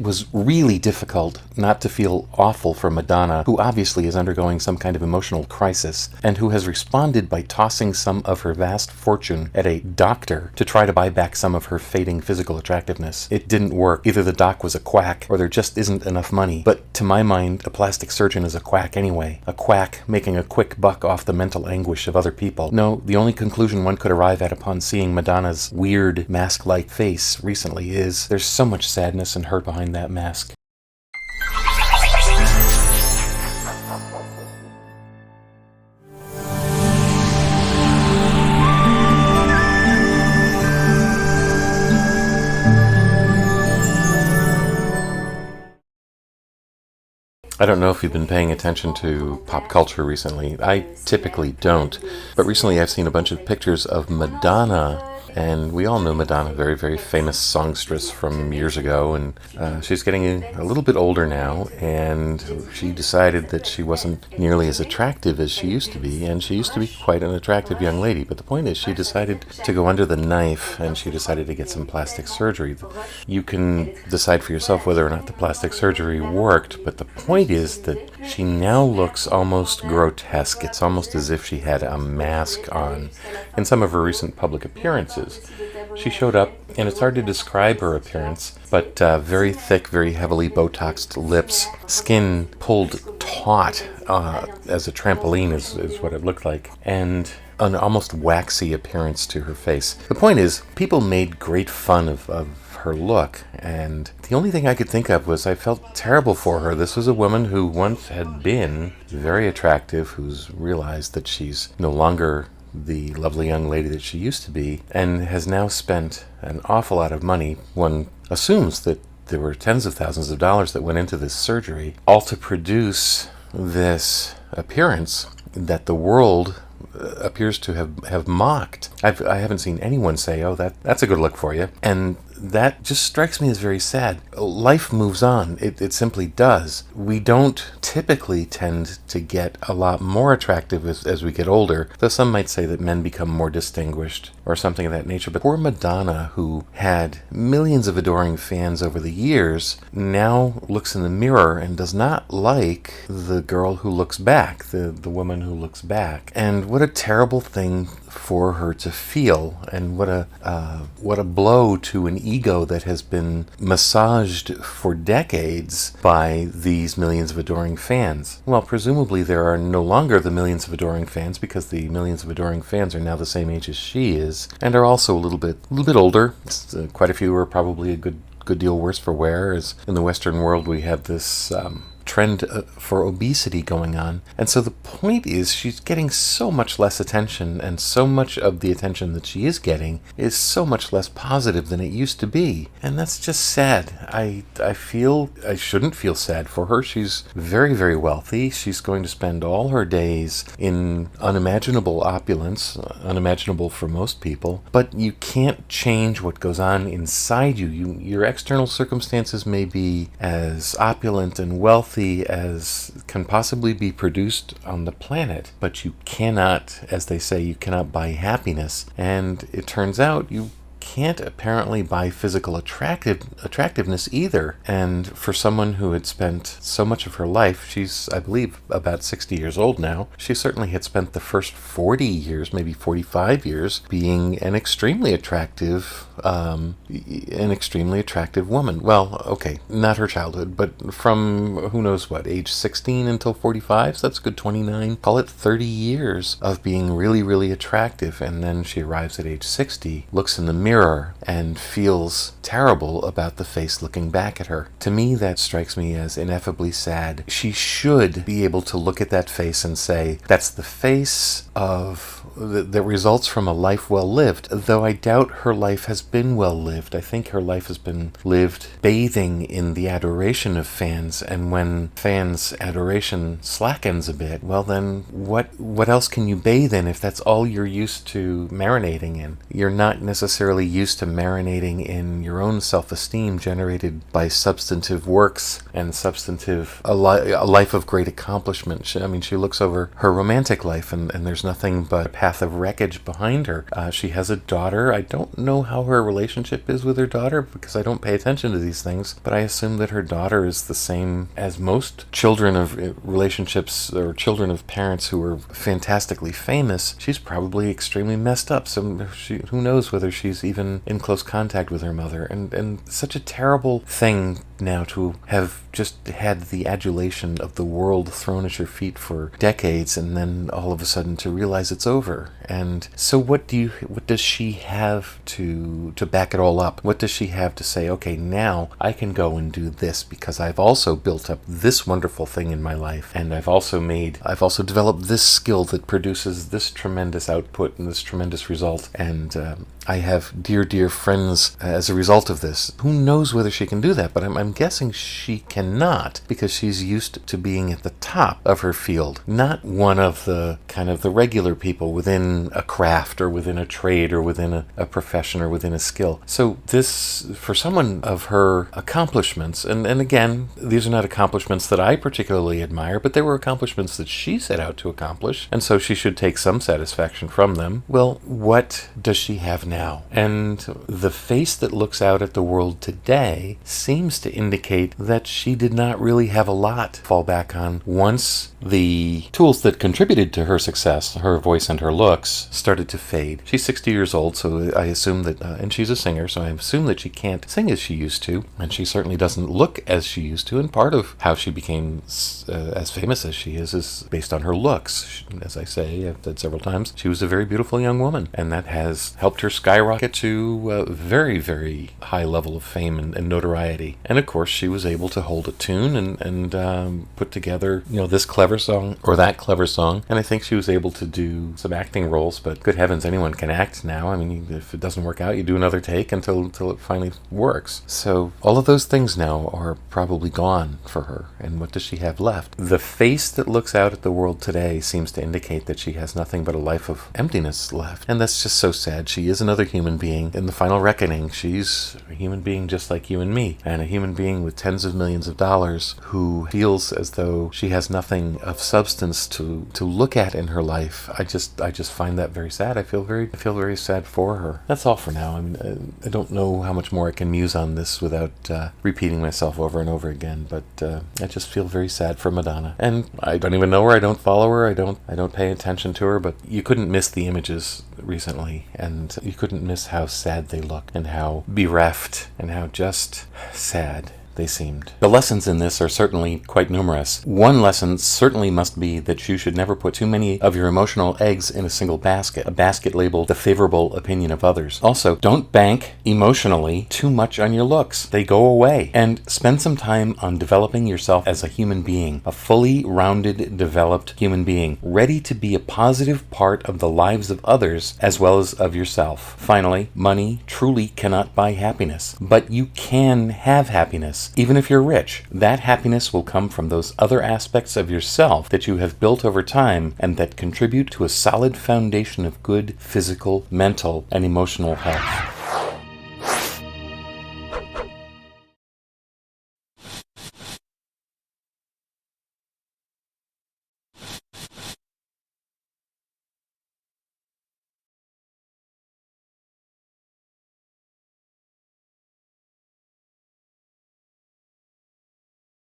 was really difficult not to feel awful for Madonna, who obviously is undergoing some kind of emotional crisis, and who has responded by tossing some of her vast fortune at a doctor to try to buy back some of her fading physical attractiveness. It didn't work. Either the doc was a quack, or there just isn't enough money. But to my mind, a plastic surgeon is a quack anyway. A quack making a quick buck off the mental anguish of other people. No, the only conclusion one could arrive at upon seeing Madonna's weird mask-like face recently is there's so much sadness and hurt behind that mask. I don't know if you've been paying attention to pop culture recently. I typically don't. But recently I've seen a bunch of pictures of Madonna. And we all know Madonna, very, very famous songstress from years ago, and she's getting a little bit older now, and she decided that she wasn't nearly as attractive as she used to be, and she used to be quite an attractive young lady. But the point is, she decided to go under the knife, and she decided to get some plastic surgery. You can decide for yourself whether or not the plastic surgery worked, but the point is that she now looks almost grotesque. It's almost as if she had a mask on in some of her recent public appearances. She showed up, and it's hard to describe her appearance, but very thick, very heavily Botoxed lips, skin pulled taut as a trampoline is what it looked like, and an almost waxy appearance to her face. The point is, people made great fun of her look, and the only thing I could think of was I felt terrible for her. This was a woman who once had been very attractive, who's realized that she's no longer the lovely young lady that she used to be, and has now spent an awful lot of money. One assumes that there were tens of thousands of dollars that went into this surgery, all to produce this appearance that the world appears to have mocked. I haven't seen anyone say, oh, that's a good look for you. And that just strikes me as very sad. Life moves on. It simply does. We don't typically tend to get a lot more attractive as we get older, though some might say that men become more distinguished or something of that nature. But poor Madonna, who had millions of adoring fans over the years, now looks in the mirror and does not like the girl who looks back, the woman who looks back. And what a terrible thing for her to feel, and what a blow to an ego that has been massaged for decades by these millions of adoring fans. Well, presumably there are no longer the millions of adoring fans, because the millions of adoring fans are now the same age as she is, and are also a little bit older. Quite a few are probably a good deal worse for wear, as in the Western world we have this trend for obesity going on. And so the point is, she's getting so much less attention, and so much of the attention that she is getting is so much less positive than it used to be. And that's just sad. I feel I shouldn't feel sad for her. She's very, very wealthy. She's going to spend all her days in unimaginable opulence, unimaginable for most people. But you can't change what goes on inside you. Your external circumstances may be as opulent and wealthy as can possibly be produced on the planet, but you cannot, as they say, you cannot buy happiness. And it turns out you can't apparently buy physical attractiveness either. And for someone who had spent so much of her life, she's, I believe, about 60 years old now, she certainly had spent the first 40 years, maybe 45 years, being an extremely attractive woman. Well, okay, not her childhood, but from who knows what, age 16 until 45, so that's a good 29, call it 30 years of being really, really attractive. And then she arrives at age 60, looks in the mirror, and feels terrible about the face looking back at her. To me, that strikes me as ineffably sad. She should be able to look at that face and say, that's the face that results from a life well lived, though I doubt her life has been well lived. I think her life has been lived bathing in the adoration of fans, and when fans' adoration slackens a bit, well then, what else can you bathe in if that's all you're used to marinating in? You're not necessarily really used to marinating in your own self-esteem generated by substantive works and a life of great accomplishment. She looks over her romantic life, and there's nothing but a path of wreckage behind her. She has a daughter. I don't know how her relationship is with her daughter because I don't pay attention to these things, but I assume that her daughter is the same as most children of relationships or children of parents who are fantastically famous. She's probably extremely messed up. So who knows whether she's even in close contact with her mother. And such a terrible thing now to have just had the adulation of the world thrown at your feet for decades, and then all of a sudden to realize it's over. And so what does she have to back it all up? What does she have to say, okay, now I can go and do this because I've also built up this wonderful thing in my life, and I've also developed this skill that produces this tremendous output and this tremendous result, and I have dear friends as a result of this. Who knows whether she can do that, but I'm guessing she cannot, because she's used to being at the top of her field, not one of the kind of the regular people within a craft or within a trade or within a profession or within a skill. So this, for someone of her accomplishments, and again, these are not accomplishments that I particularly admire, but they were accomplishments that she set out to accomplish, and so she should take some satisfaction from them. Well, what does she have now? And the face that looks out at the world today seems to indicate that she did not really have a lot to fall back on once the tools that contributed to her success, her voice and her looks, started to fade. She's 60 years old, so I assume that, and she's a singer, so I assume that she can't sing as she used to, and she certainly doesn't look as she used to, and part of how she became as famous as she is based on her looks. As I say, I've said several times, she was a very beautiful young woman, and that has helped her skyrocket to a very high level of fame and notoriety. And of course, she was able to hold a tune and put together, this clever song or that clever song. And I think she was able to do some acting roles, but good heavens, anyone can act now. If it doesn't work out, you do another take until it finally works. So all of those things now are probably gone for her. And what does she have left? The face that looks out at the world today seems to indicate that she has nothing but a life of emptiness left. And that's just so sad. She is another human being. In the final reckoning, she's a human being just like you and me, and a human being with tens of millions of dollars who feels as though she has nothing of substance to look at in her life. I just find that very sad. I feel very sad for her. That's all for now. I don't know how much more I can muse on this without repeating myself over and over again, but I just feel very sad for Madonna. And I don't even know her. I don't follow her. I don't pay attention to her, but you couldn't miss the images recently, and you couldn't miss how sad they look and how bereft and how just sad they seemed. The lessons in this are certainly quite numerous. One lesson certainly must be that you should never put too many of your emotional eggs in a single basket, a basket labeled the favorable opinion of others. Also, don't bank emotionally too much on your looks. They go away. And spend some time on developing yourself as a human being, a fully rounded, developed human being, ready to be a positive part of the lives of others as well as of yourself. Finally, money truly cannot buy happiness, but you can have happiness. Even if you're rich, that happiness will come from those other aspects of yourself that you have built over time and that contribute to a solid foundation of good physical, mental, and emotional health.